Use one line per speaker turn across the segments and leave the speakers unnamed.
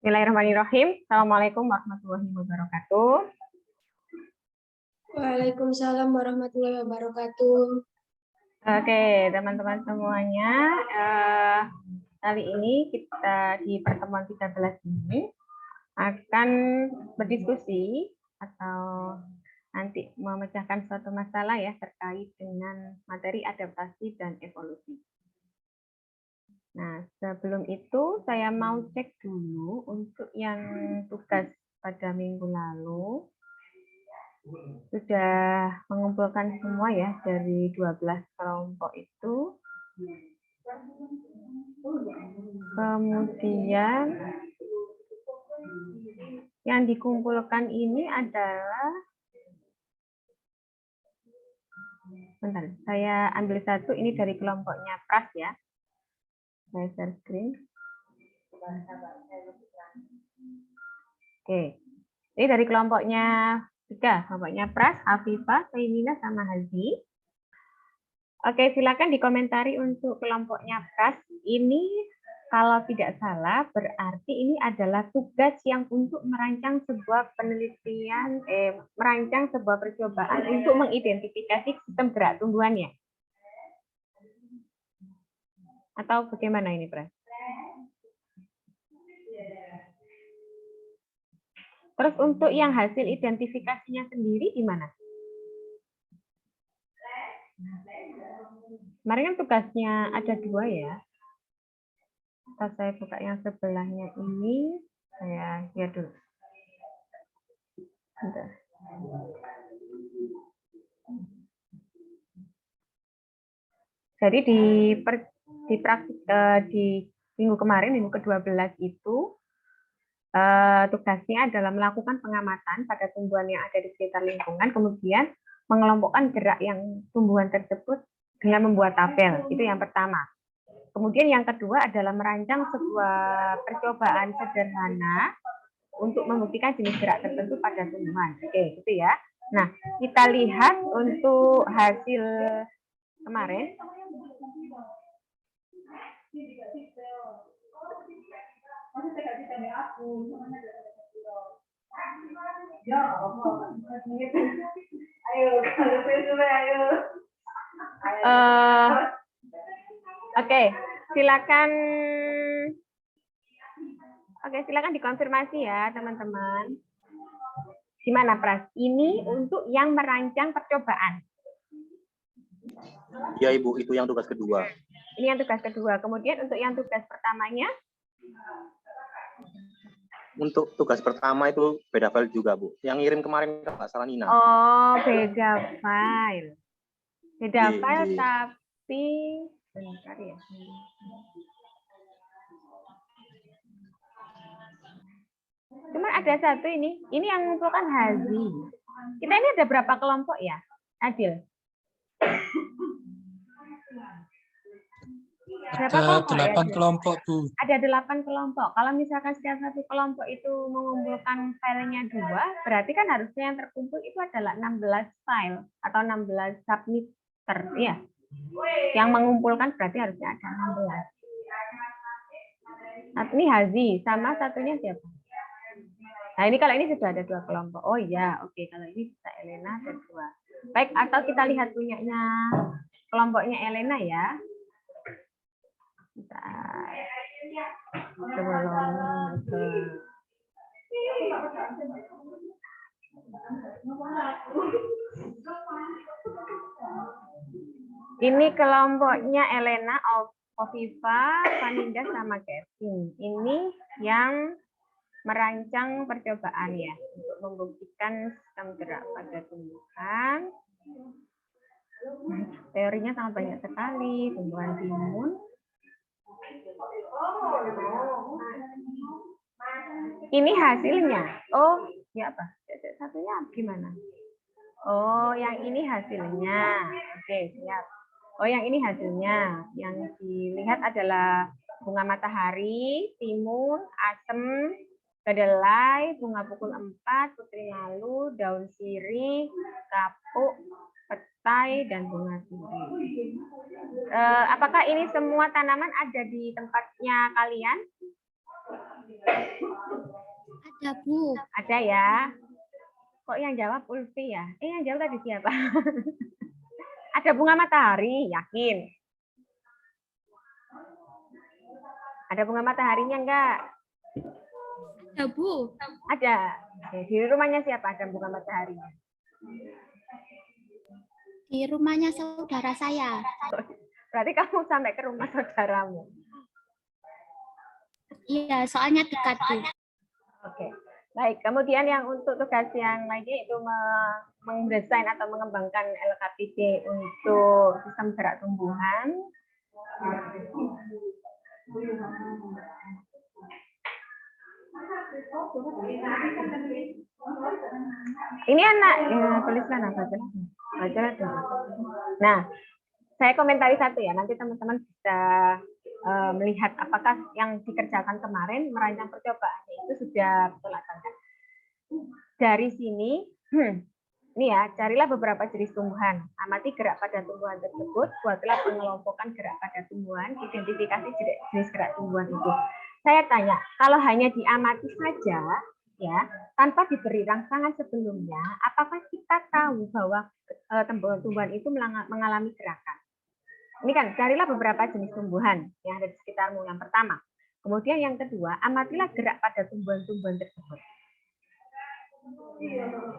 Bismillahirrahmanirrahim. Assalamualaikum warahmatullahi wabarakatuh.
Waalaikumsalam warahmatullahi wabarakatuh.
Oke, teman-teman semuanya. Kali ini kita di pertemuan 13 ini akan berdiskusi atau nanti memecahkan suatu masalah ya terkait dengan materi adaptasi dan evolusi. Nah, sebelum itu saya mau cek dulu untuk yang tugas pada minggu lalu. Sudah mengumpulkan semua ya dari 12 kelompok itu. Kemudian yang dikumpulkan ini adalah, bentar, saya ambil satu ini dari kelompoknya Pras ya. Saya share screen. Oke, ini dari kelompoknya kelompoknya Pras, Afifah, Saimina, sama Hazi. Oke, silakan dikomentari untuk kelompoknya Pras. Ini kalau tidak salah berarti ini adalah tugas yang untuk merancang sebuah penelitian, merancang sebuah percobaan untuk mengidentifikasi sistem gerak tumbuhannya. Atau bagaimana ini, Pras? Terus untuk yang hasil identifikasinya sendiri di mana? Kemarin kan tugasnya ada 2 ya. Kalau saya buka yang sebelahnya ini, saya lihat dulu. Bentar. Jadi di minggu kemarin, minggu ke-12 itu, tugasnya adalah melakukan pengamatan pada tumbuhan yang ada di sekitar lingkungan, kemudian mengelompokkan gerak yang tumbuhan tersebut dengan membuat tabel. Itu yang pertama. Kemudian yang kedua adalah merancang sebuah percobaan sederhana untuk membuktikan jenis gerak tertentu pada tumbuhan. Oke, gitu ya. Nah, kita lihat untuk hasil kemarin. Oke, silakan. Oke, silakan dikonfirmasi ya, teman-teman. Gimana, Pras? Ini untuk yang merancang percobaan.
Ya, Ibu, itu yang tugas kedua.
Ini yang tugas kedua. Kemudian untuk yang tugas pertamanya?
Untuk tugas pertama itu beda file juga, Bu. Yang ngirim kemarin nggak salah Nina.
Oh, beda file. Beda file,
Iya.
tapi bentar ya. Cuman ada satu ini yang mengumpulkan Hazi. Kita ini ada berapa kelompok ya, Adil?
Ada 8 kelompok, Bu.
Ada 8 kelompok. Kalau misalkan setiap satu kelompok itu mengumpulkan filenya 2, berarti kan harusnya yang terkumpul itu adalah 16 file atau 16 submitter, ya. Yang mengumpulkan berarti harusnya ada 16. Nah, ini Hazi, sama satunya siapa? Nah, ini kalau ini sudah ada 2 kelompok. Oh iya, oke. Kalau ini bisa Elena ada 2. Baik, atau kita lihat punyanya kelompoknya Elena ya. Ini kelompoknya Elena, Oviva, Vaninda, sama Kevin. Ini yang merancang percobaan ya untuk membuktikan sistem gerak pada tumbuhan. Teorinya sangat banyak sekali, tumbuhan timun. Ini hasilnya. Oh, ya apa? Satunya gimana? Oh, yang ini hasilnya. Oke, siap. Oh, yang ini hasilnya. Yang dilihat adalah bunga matahari, timun, asem, kedelai, bunga pukul 4, putri malu, daun sirih, kapuk, petai, dan bunga sirih. Apakah ini semua tanaman ada di tempatnya kalian?
Ada, Bu.
Ada ya. Kok yang jawab Ulfi ya? Yang jawab tadi siapa? Ada bunga matahari, yakin? Ada bunga mataharinya enggak?
Ada, Bu.
Ada. Oke, di rumahnya siapa ada bunga mataharinya?
Di rumahnya saudara saya.
Berarti kamu sampai ke rumah saudaramu.
Iya, soalnya dekat, Bu.
Oke. Baik, kemudian yang untuk tugas yang lainnya itu mendesain atau mengembangkan LKPD untuk sistem gerak tumbuhan. Ini anak ya, tuliskan apa aja? Baca aja. Nah, saya komentari satu ya. Nanti teman-teman bisa melihat apakah yang dikerjakan kemarin merancang percobaannya itu sudah betul atau enggak. Dari sini, ini ya, carilah beberapa jenis tumbuhan. Amati gerak pada tumbuhan tersebut, buatlah pengelompokan gerak pada tumbuhan, identifikasi jenis gerak tumbuhan itu. Saya tanya, kalau hanya diamati saja, ya, tanpa diberi rangsangan sebelumnya, apakah kita tahu bahwa tumbuhan itu mengalami gerakan? Ini kan, carilah beberapa jenis tumbuhan yang ada di sekitarmu yang pertama. Kemudian yang kedua, amatilah gerak pada tumbuhan-tumbuhan tersebut.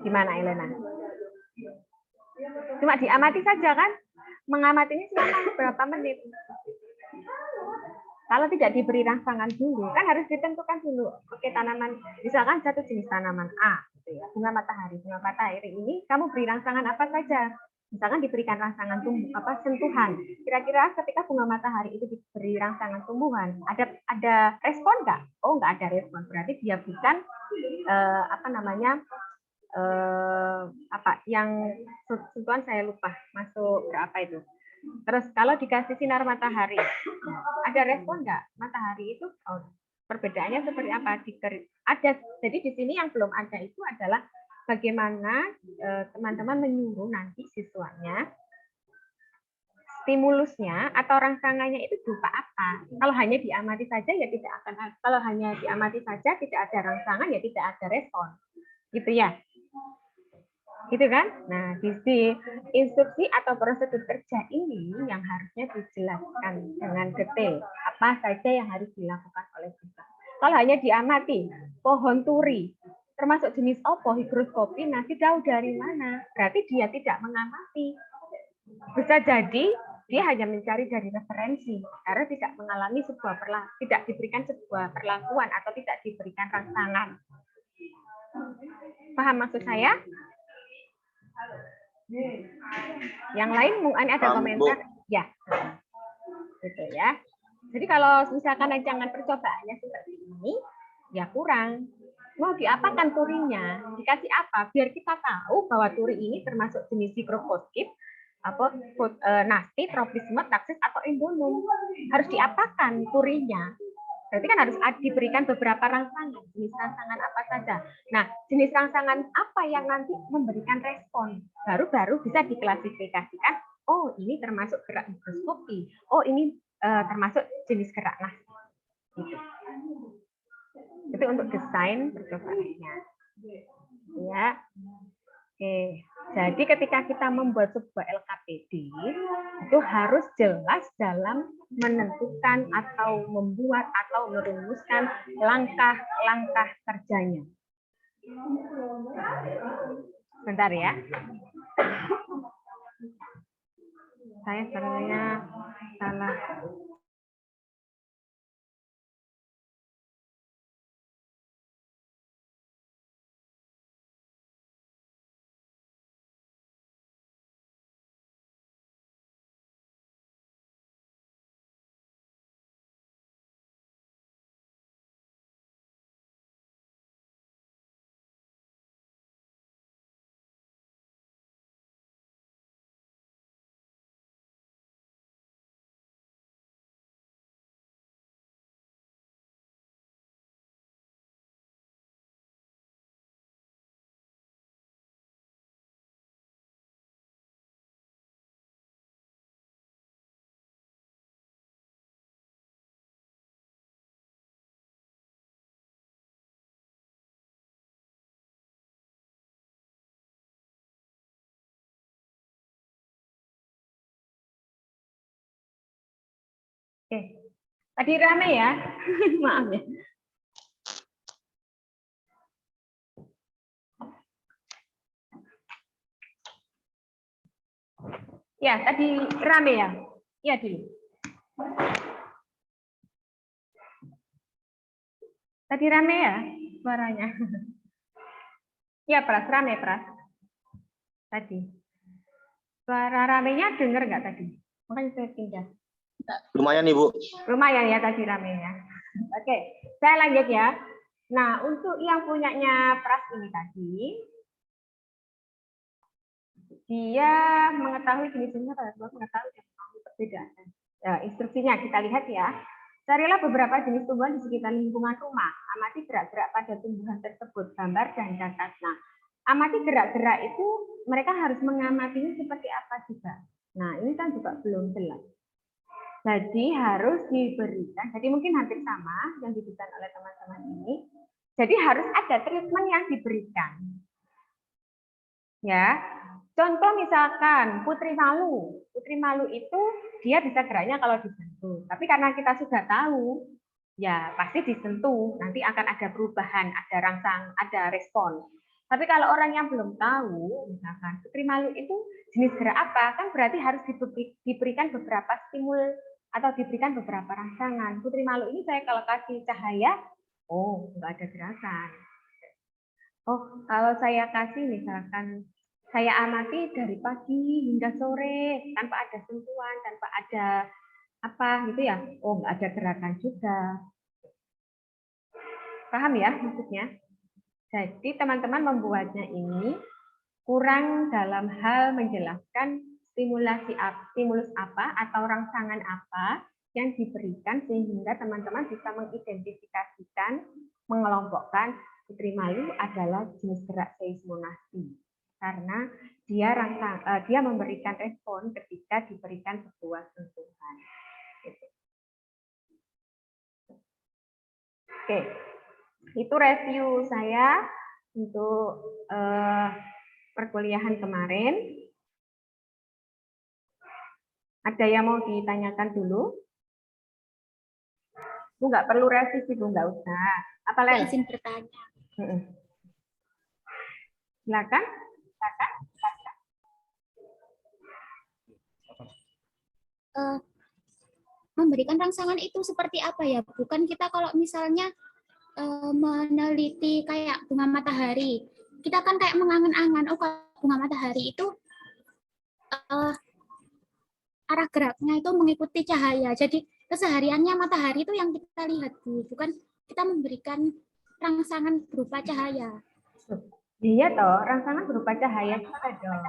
Gimana, Elena? Cuma diamati saja kan? Mengamatinya selama berapa menit? Kalau tidak diberi rangsangan dulu, kan harus ditentukan dulu. Oke, tanaman, misalkan satu jenis tanaman A, gitu ya, bunga matahari. Bunga matahari ini kamu beri rangsangan apa saja? Misalkan diberikan rangsangan sentuhan. Kira-kira ketika bunga matahari itu diberi rangsangan tumbuhan, ada respon nggak? Oh, nggak ada respon. Berarti dia bukan yang sentuhan saya lupa masuk berapa itu. Terus kalau dikasih sinar matahari, ada respon nggak? Matahari itu perbedaannya seperti apa? Ada. Jadi di sini yang belum ada itu adalah bagaimana teman-teman menyuruh nanti siswanya stimulusnya atau rangsangannya itu berupa apa? Kalau hanya diamati saja ya tidak akan. Kalau hanya diamati saja tidak ada rangsangan ya tidak ada respon, gitu ya. Gitu kan? Nah, di instruksi atau prosedur kerja ini yang harusnya dijelaskan dengan detail apa saja yang harus dilakukan oleh siswa. Kalau hanya diamati pohon turi, termasuk jenis opo, higroskopi, nanti tahu dari mana? Berarti dia tidak mengamati. Bisa jadi dia hanya mencari dari referensi karena tidak mengalami tidak diberikan sebuah perlakuan atau tidak diberikan rangsangan. Paham maksud saya? Yang lain mungkin ada komentar? Ya, gitu ya. Jadi kalau misalkan rancangan percobaannya seperti ini, ya kurang. Mau diapakan turinya? Dikasih apa? Biar kita tahu bahwa turi ini termasuk jenis higrofoskip, nasti, tropisme, taksis, atau endonum. Harus diapakan turinya? Berarti kan harus diberikan beberapa rangsangan, jenis rangsangan apa saja. Nah, jenis rangsangan apa yang nanti memberikan respon? Baru bisa diklasifikasikan, oh ini termasuk gerak mikroskopi, oh ini termasuk jenis gerak nasti. Gitu. Itu untuk desain percobaannya. Ya. Oke, jadi ketika kita membuat sebuah LKPD, itu harus jelas dalam menentukan atau membuat atau merumuskan langkah-langkah kerjanya. Bentar ya. Saya sebenarnya salah. Oke. Tadi rame ya. Maaf ya. Ya, tadi rame ya. Iya, Dil. Tadi rame ya suaranya. Iya, Pras, rame, Pras. Tadi. Suara ramenya dengar nggak tadi? Makanya saya pindah.
Lumayan nih, Bu.
Lumayan ya tadi ramenya. Oke, saya lanjut ya. Nah, untuk yang punyanya Pras ini tadi, dia mengetahui jenis-jenisnya pada mengetahui dan mengetahui perbedaan. Ya, instruksinya kita lihat ya. Carilah beberapa jenis tumbuhan di sekitar lingkungan rumah. Amati gerak-gerak pada tumbuhan tersebut, gambar dan catat. Nah, amati gerak-gerak itu mereka harus mengamatinya seperti apa juga. Nah, ini kan juga belum jelas. Jadi harus diberikan, jadi mungkin hampir sama yang diberikan oleh teman-teman ini. Jadi harus ada treatment yang diberikan. Ya, contoh misalkan putri malu. Putri malu itu dia bisa geraknya kalau disentuh. Tapi karena kita sudah tahu, ya pasti disentuh. Nanti akan ada perubahan, ada rangsang, ada respon. Tapi kalau orang yang belum tahu, misalkan putri malu itu jenis gerak apa, kan berarti harus diberikan beberapa stimul atau diberikan beberapa rangsangan. Putri malu ini saya kalau kasih cahaya, oh nggak ada gerakan. Oh kalau saya kasih misalkan saya amati dari pagi hingga sore tanpa ada sentuhan, tanpa ada apa gitu ya, oh nggak ada gerakan juga. Paham ya maksudnya? Jadi teman-teman membuatnya ini kurang dalam hal menjelaskan stimulus apa atau rangsangan apa yang diberikan sehingga teman-teman bisa mengidentifikasikan, mengelompokkan putri malu adalah jenis gerak seismonasi karena dia memberikan respon ketika diberikan sebuah sentuhan. Oke, itu review saya untuk perkuliahan kemarin. Ada yang mau ditanyakan dulu? Bu nggak perlu revisi, Bu nggak usah. Apa lagi?
Izin bertanya.
Silakan.
Memberikan rangsangan itu seperti apa ya? Bukan kita kalau misalnya meneliti kayak bunga matahari, kita kan kayak mengangan-angan, oh kalau bunga matahari itu arah geraknya itu mengikuti cahaya. Jadi kesehariannya matahari itu yang kita lihat, Bu. Bukan kita memberikan rangsangan berupa cahaya.
Iya toh, rangsangan berupa cahaya juga dong.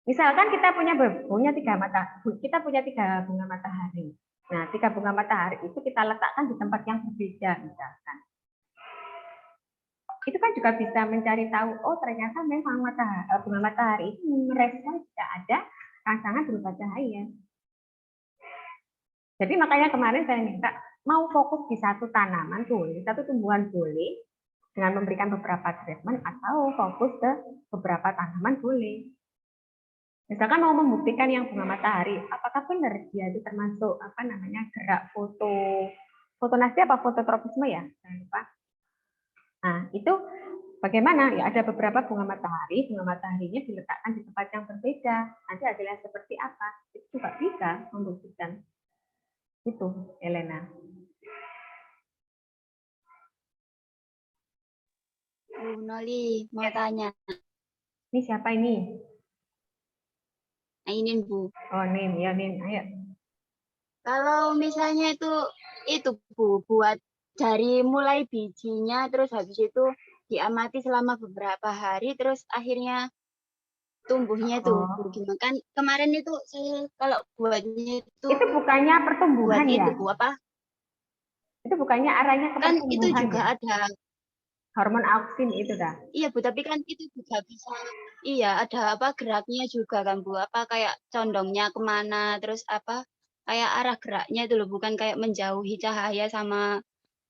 Misalkan kita punya tiga bunga matahari. Nah, 3 bunga matahari itu kita letakkan di tempat yang berbeda, misalkan. Itu kan juga bisa mencari tahu, oh ternyata memang bunga matahari itu merespon jika ada rangsangan berupa cahaya. Jadi makanya kemarin saya minta mau fokus di satu tanaman boleh, satu tumbuhan boleh, dengan memberikan beberapa treatment atau fokus ke beberapa tanaman boleh. Misalkan mau membuktikan yang bunga matahari, apakah benar dia itu termasuk gerak fotonasti apa fototropisme ya? Jangan lupa. Nah, itu bagaimana? Ya ada beberapa bunga mataharinya diletakkan di tempat yang berbeda. Nanti hasilnya seperti apa? Itu juga bisa membuktikan. Itu, Elena.
Bu Noli mau tanya.
Ini siapa ini?
Nah, ini Bu.
Oh, Nin, ya Nin, ayo.
Kalau misalnya itu Bu, buat dari mulai bijinya terus habis itu diamati selama beberapa hari terus akhirnya tumbuhnya itu Bu, gimana kan kemarin itu saya kalau buatnya itu
bukannya pertumbuhan
buat
ya?
itu Bu apa?
Itu bukannya arahnya ke
Kan
pertumbuhan
itu juga
ya?
ada
Hormon auksin itu dah.
iya Bu, tapi kan itu juga bisa iya ada apa geraknya juga kan Bu, apa kayak condongnya kemana terus apa kayak arah geraknya itu loh, bukan kayak menjauhi cahaya sama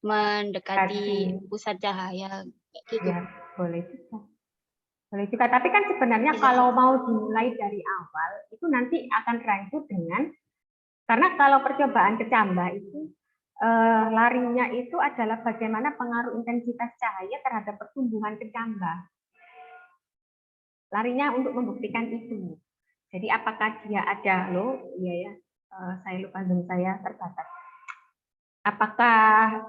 mendekati pusat cahaya kayak gitu.
Ya, boleh juga. Boleh juga, tapi kan sebenarnya
Iya.
kalau mau dimulai dari awal, itu nanti akan rancu dengan Karena kalau percobaan kecambah itu larinya itu adalah bagaimana pengaruh intensitas cahaya terhadap pertumbuhan kecambah. Larinya untuk membuktikan itu. Jadi apakah dia ada iya ya, saya lupa Zoom saya terbatas. Apakah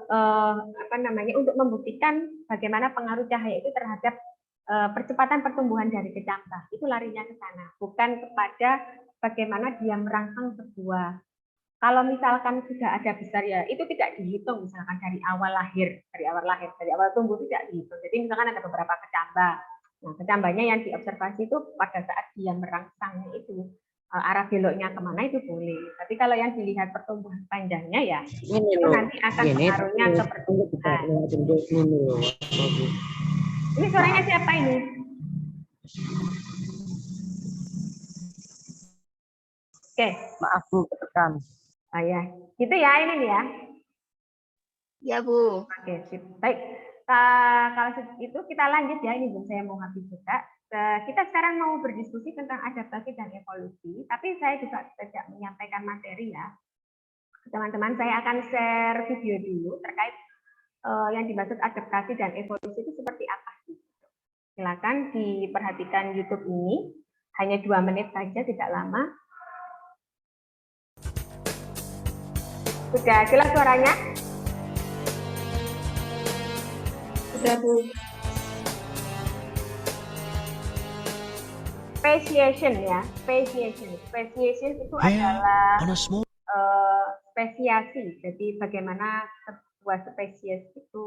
untuk membuktikan bagaimana pengaruh cahaya itu terhadap percepatan pertumbuhan dari kecambah, itu larinya ke sana, bukan kepada bagaimana dia merangsang sebuah. Kalau misalkan sudah ada besar ya, itu tidak dihitung misalkan dari awal lahir, dari awal tumbuh tidak dihitung. Jadi misalkan ada beberapa kecambah. Nah, kecambahnya yang diobservasi itu pada saat dia merangsangnya itu arah beloknya kemana itu boleh. Tapi kalau yang dilihat pertumbuhan panjangnya ya, itu nanti akan pengaruhnya ke pertumbuhan. Ini suaranya siapa ini? Oke.
Maaf Bu, ketekan.
Oh ya, gitu ya ini nih ya.
Ya Bu.
Oke, sip. Baik. Kalau itu kita lanjut ya, ini Bu, saya mau habis juga. Kita sekarang mau berdiskusi tentang adaptasi dan evolusi, tapi saya juga tidak menyampaikan materi ya. Teman-teman, saya akan share video dulu terkait yang dimaksud adaptasi dan evolusi itu seperti apa sih. Silakan diperhatikan YouTube ini, hanya 2 menit saja, tidak lama. Sudah jelas suaranya? Sudah Bu. Speciation ya, speciation itu adalah spesiasi. Jadi bagaimana sebuah spesies itu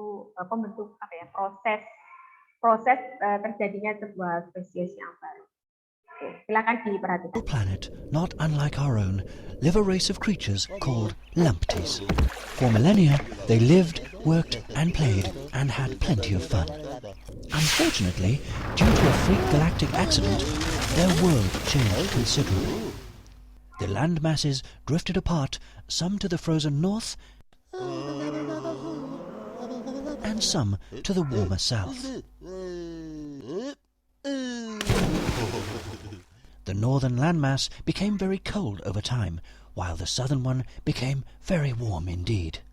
pembentuk proses terjadinya sebuah spesies yang baru. Oke, silakan diperhatikan.
Planet, not unlike our own, live a race of creatures called Lumpties. For millennia, they lived, worked, and played, and had plenty of fun. Unfortunately, due to a freak galactic accident, their world changed considerably. The land masses drifted apart, some to the frozen north, and some to the warmer south. The northern landmass became very cold over time, while the southern one became very warm indeed.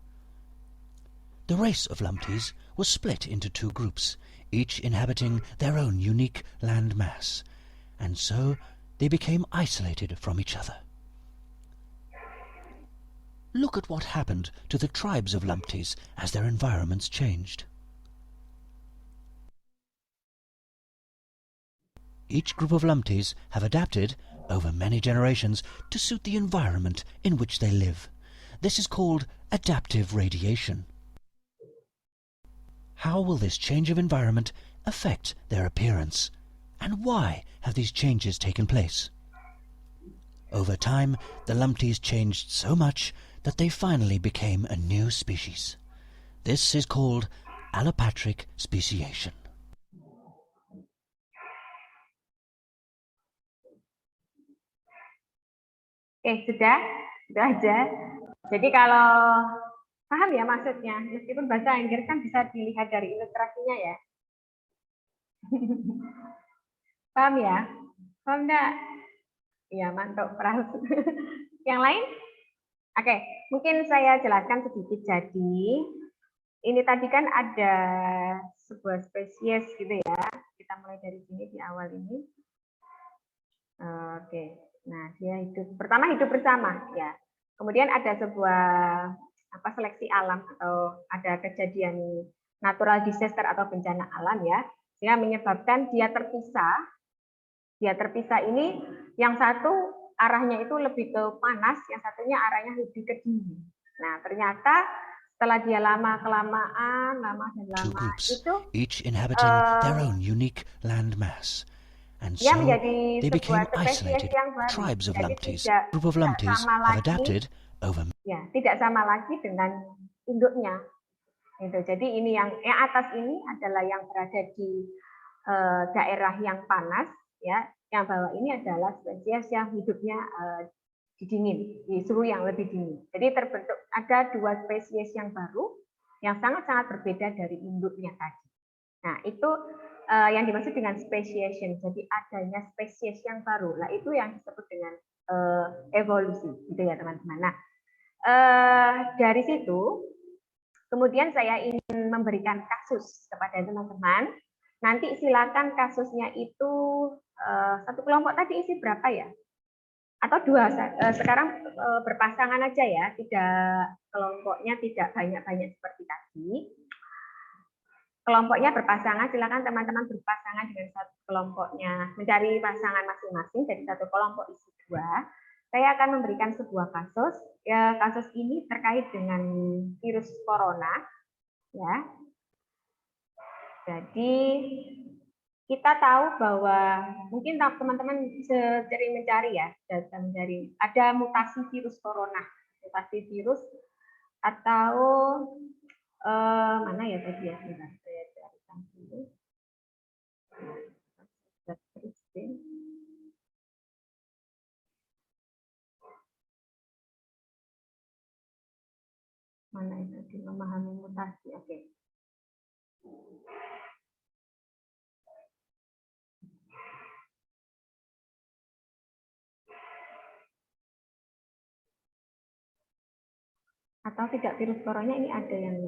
The race of Lumpties was split into 2 groups, each inhabiting their own unique land mass, and so they became isolated from each other. Look at what happened to the tribes of Lumpties as their environments changed. Each group of Lumpties have adapted, over many generations, to suit the environment in which they live. This is called adaptive radiation. How will this change of environment affect their appearance? And why have these changes taken place? Over time, the Lumpties changed so much that they finally became a new species. This is called allopatric speciation.
Oke, sudah aja. Jadi kalau paham ya maksudnya, meskipun bahasa Inggris kan bisa dilihat dari ilustrasinya ya. Paham ya? Paham enggak? Ya, mantap, perahu. Yang lain? Oke, mungkin saya jelaskan sedikit. Jadi, ini tadi kan ada sebuah spesies gitu ya. Kita mulai dari sini di awal ini. Oke. Nah, dia pertama hidup bersama ya. Kemudian ada sebuah seleksi alam atau ada kejadian natural disaster atau bencana alam ya, sehingga menyebabkan dia terpisah. Dia terpisah ini yang satu arahnya itu lebih ke panas, yang satunya arahnya lebih ke dingin. Nah, ternyata setelah dia lama itu
each inhabiting their own unique land mass. And so they became isolated. Tribes of Lumpties, group of Lumpties have adapted over.
Ya, tidak sama lagi dengan induknya. Gitu. Jadi ini yang atas ini adalah yang berada di daerah yang panas, ya. Yang bawah ini adalah spesies yang hidupnya di dingin, di suhu yang lebih dingin. Jadi terbentuk ada 2 spesies yang baru yang sangat-sangat berbeda dari induknya tadi. Nah, itu yang dimaksud dengan speciation. Jadi adanya spesies yang baru. Nah, itu yang disebut dengan evolusi, gitu ya teman-teman. Nah, dari situ kemudian saya ingin memberikan kasus kepada teman-teman. Nanti silakan kasusnya itu satu kelompok tadi isi berapa ya? Atau dua, sekarang berpasangan aja ya, tidak kelompoknya tidak banyak-banyak seperti tadi. Kelompoknya berpasangan, silakan teman-teman berpasangan dengan satu kelompoknya, mencari pasangan masing-masing dari satu kelompok isi dua. Saya akan memberikan sebuah kasus. Ya, kasus ini terkait dengan virus corona, ya. Jadi kita tahu bahwa mungkin teman-teman sering mencari ya, mencari ada mutasi virus corona, mutasi virus atau mana ya tadi ya? Bentar, saya carikan dulu. Mana itu tadi memahami mutasi? Oke. Atau tidak virus corona ini ada yang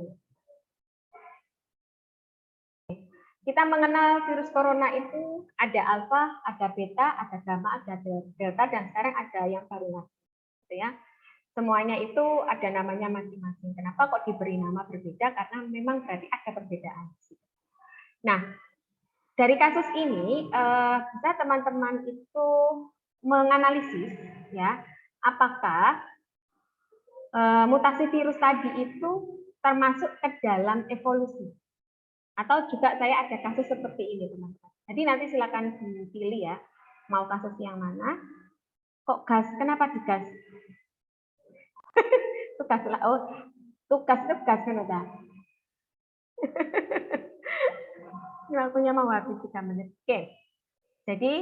kita mengenal virus corona itu ada alfa, ada beta, ada gamma, ada delta, dan sekarang ada yang baru lagi, gitu ya. Semuanya itu ada namanya masing-masing. Kenapa kok diberi nama berbeda? Karena memang berarti ada perbedaan. Nah, dari kasus ini bisa teman-teman itu menganalisis ya, apakah mutasi virus tadi itu termasuk ke dalam evolusi. Atau juga saya ada kasus seperti ini, teman-teman. Jadi nanti silakan dipilih ya, mau kasus yang mana. Kok gas? Kenapa digas? Tugas lah, oh tugas kan udah. Waktunya mau habis 3 menit. Oke. Jadi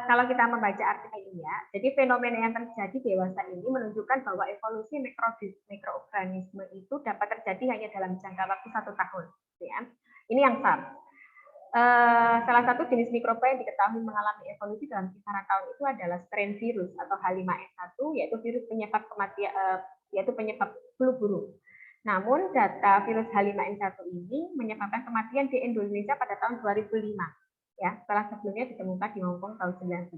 kalau kita membaca artikel ini ya, jadi fenomena yang terjadi dewasa ini menunjukkan bahwa evolusi mikroorganisme itu dapat terjadi hanya dalam jangka waktu 1 tahun. Ya. Ini yang SARS. Salah satu jenis mikroba yang diketahui mengalami evolusi dalam kisaran tahun itu adalah strain virus atau H5N1, yaitu virus penyebab kematian, yaitu penyebab flu burung. Namun data virus H5N1 ini menyebabkan kematian di Indonesia pada tahun 2005. Ya, setelah sebelumnya ditemukan di Hong Kong tahun 97.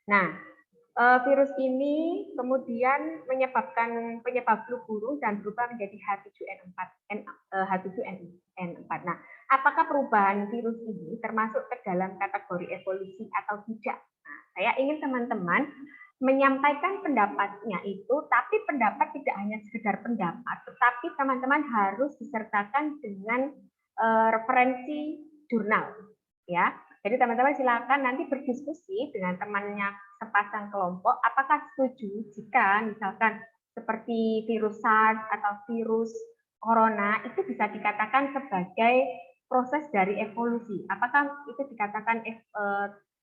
Nah, virus ini kemudian menyebabkan penyebab flu burung dan berubah menjadi H7N4. Nah, apakah perubahan virus ini termasuk ke dalam kategori evolusi atau tidak? Nah, saya ingin teman-teman menyampaikan pendapatnya itu, tapi pendapat tidak hanya sekedar pendapat, tetapi teman-teman harus disertakan dengan referensi jurnal. Ya, jadi teman-teman silakan nanti berdiskusi dengan temannya sepasang kelompok, apakah setuju jika misalkan seperti virus SARS atau virus corona itu bisa dikatakan sebagai proses dari evolusi. Apakah itu dikatakan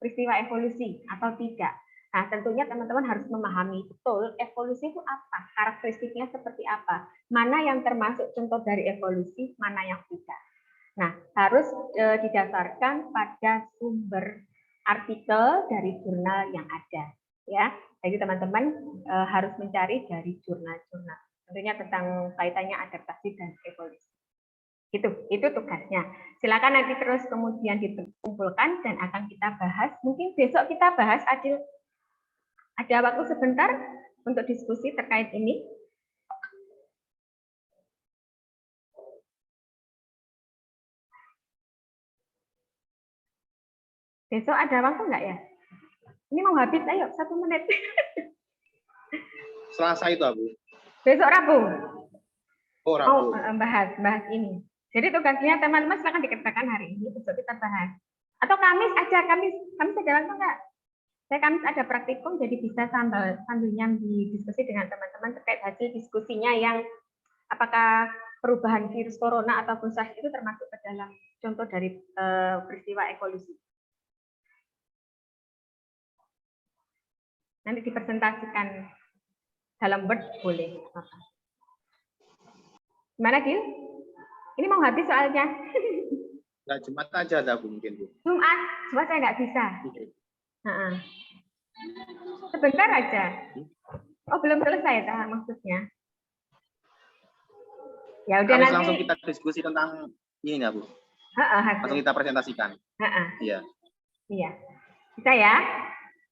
peristiwa evolusi atau tidak? Nah, tentunya teman-teman harus memahami betul evolusi itu apa, karakteristiknya seperti apa, mana yang termasuk contoh dari evolusi, mana yang tidak. Nah, harus didasarkan pada sumber artikel dari jurnal yang ada, ya. Jadi teman-teman harus mencari dari jurnal-jurnal, tentunya tentang kaitannya adaptasi dan evolusi. Itu tugasnya. Silakan nanti terus kemudian dikumpulkan dan akan kita bahas. Mungkin besok kita bahas, Adil. Ada waktu sebentar untuk diskusi terkait ini. Besok ada waktu nggak ya? Ini mau habis, ayo 1 menit.
Selasa itu, Abu.
Besok Rabu.
Oh, Rabu.
Mau bahas ini. Jadi tugasnya teman-teman silakan dikerjakan hari ini, besok kita bahas. Atau Kamis aja, Kamis ada waktu nggak? Saya Kamis ada praktikum, jadi bisa sambilnya didiskusi dengan teman-teman terkait hasil diskusinya yang apakah perubahan virus corona atau virus SARS itu termasuk ke dalam contoh dari peristiwa evolusi. Nanti dipresentasikan dalam Word boleh. Gimana, Dil? Ini mau habis soalnya.
Nggak, Jumat aja ada, Bu, mungkin, Bu.
Jumat saya nggak bisa. Sebentar aja. Oh, belum selesai tak maksudnya. Ya udah nanti.
Langsung kita diskusi tentang ini ya, Bu.
Hasil.
Langsung kita presentasikan.
Ha-ha.
Iya.
Iya. Bisa ya?